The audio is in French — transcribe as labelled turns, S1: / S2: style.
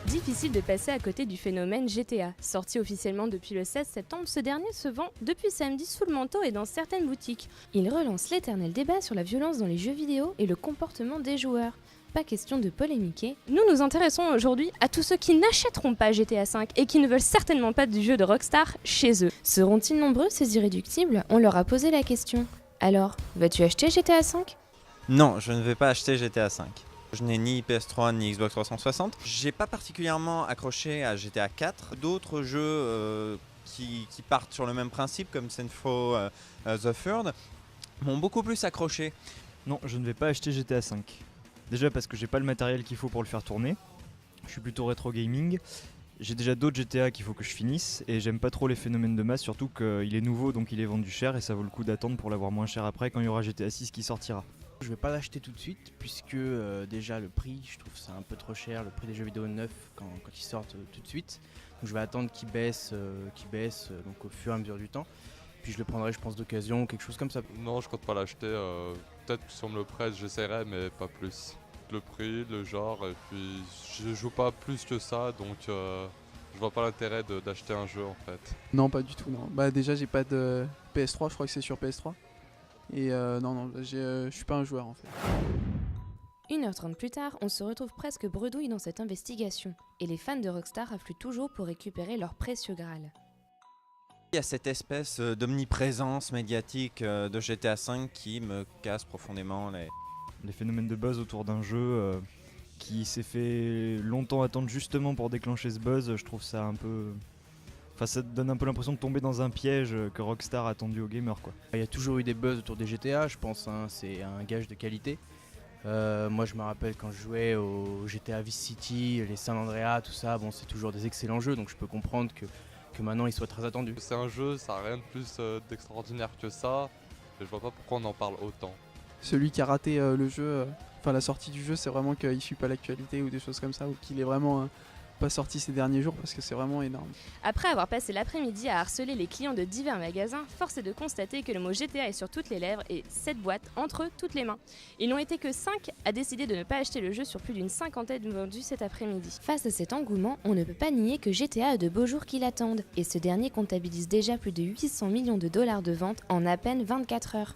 S1: Difficile de passer à côté du phénomène GTA. Sorti officiellement depuis le 16 septembre, ce dernier se vend depuis samedi sous le manteau et dans certaines boutiques. Il relance l'éternel débat sur la violence dans les jeux vidéo et le comportement des joueurs. Pas question de polémiquer. Nous nous intéressons aujourd'hui à tous ceux qui n'achèteront pas GTA V et qui ne veulent certainement pas du jeu de Rockstar chez eux. Seront-ils nombreux ces irréductibles ? On leur a posé la question. Alors, vas-tu acheter GTA V ?
S2: Non, je ne vais pas acheter GTA V. Je n'ai ni PS3 ni Xbox 360. J'ai pas particulièrement accroché à GTA 4. D'autres jeux qui partent sur le même principe, comme Saints Row The Third, m'ont beaucoup plus accroché.
S3: Non, je ne vais pas acheter GTA V. Déjà parce que j'ai pas le matériel qu'il faut pour le faire tourner. Je suis plutôt rétro gaming. J'ai déjà d'autres GTA qu'il faut que je finisse et j'aime pas trop les phénomènes de masse, surtout qu'il est nouveau donc il est vendu cher et ça vaut le coup d'attendre pour l'avoir moins cher après quand il y aura GTA 6 qui sortira.
S4: Je vais pas l'acheter tout de suite puisque déjà le prix, je trouve c'est un peu trop cher, le prix des jeux vidéo neufs quand ils sortent tout de suite. Donc je vais attendre qu'ils baissent, donc au fur et à mesure du temps. Puis je le prendrai je pense d'occasion, quelque chose comme ça.
S5: Non, je compte pas l'acheter. Peut-être que si on me le prête, j'essaierai, mais pas plus. Le prix, le genre, et puis je joue pas plus que ça, donc je vois pas l'intérêt d'acheter un jeu en fait.
S6: Non, pas du tout, non. Bah déjà j'ai pas de PS3, je crois que c'est sur PS3. Et non, je suis pas un joueur en fait.
S1: 1h30 plus tard, on se retrouve presque bredouille dans cette investigation. Et les fans de Rockstar affluent toujours pour récupérer leur précieux Graal.
S2: Il y a cette espèce d'omniprésence médiatique de GTA V qui me casse profondément
S3: Les phénomènes de buzz autour d'un jeu qui s'est fait longtemps attendre justement pour déclencher ce buzz, je trouve ça un peu... Enfin, ça te donne un peu l'impression de tomber dans un piège que Rockstar a tendu aux gamers, quoi.
S4: Il y a toujours eu des buzz autour des GTA, je pense, c'est un gage de qualité. Moi je me rappelle quand je jouais au GTA Vice City, les San Andreas, tout ça, bon c'est toujours des excellents jeux, donc je peux comprendre que maintenant ils soient très attendus.
S5: C'est un jeu, ça n'a rien de plus d'extraordinaire que ça, et je vois pas pourquoi on en parle autant.
S6: Celui qui a raté le jeu, la sortie du jeu, c'est vraiment qu'il suit pas l'actualité ou des choses comme ça, ou qu'il est vraiment pas sorti ces derniers jours parce que c'est vraiment énorme.
S1: Après avoir passé l'après-midi à harceler les clients de divers magasins, force est de constater que le mot GTA est sur toutes les lèvres et cette boîte entre toutes les mains. Ils n'ont été que 5 à décider de ne pas acheter le jeu sur plus d'une cinquantaine vendus cet après-midi. Face à cet engouement, on ne peut pas nier que GTA a de beaux jours qui l'attendent et ce dernier comptabilise déjà plus de 800 millions de dollars de ventes en à peine 24 heures.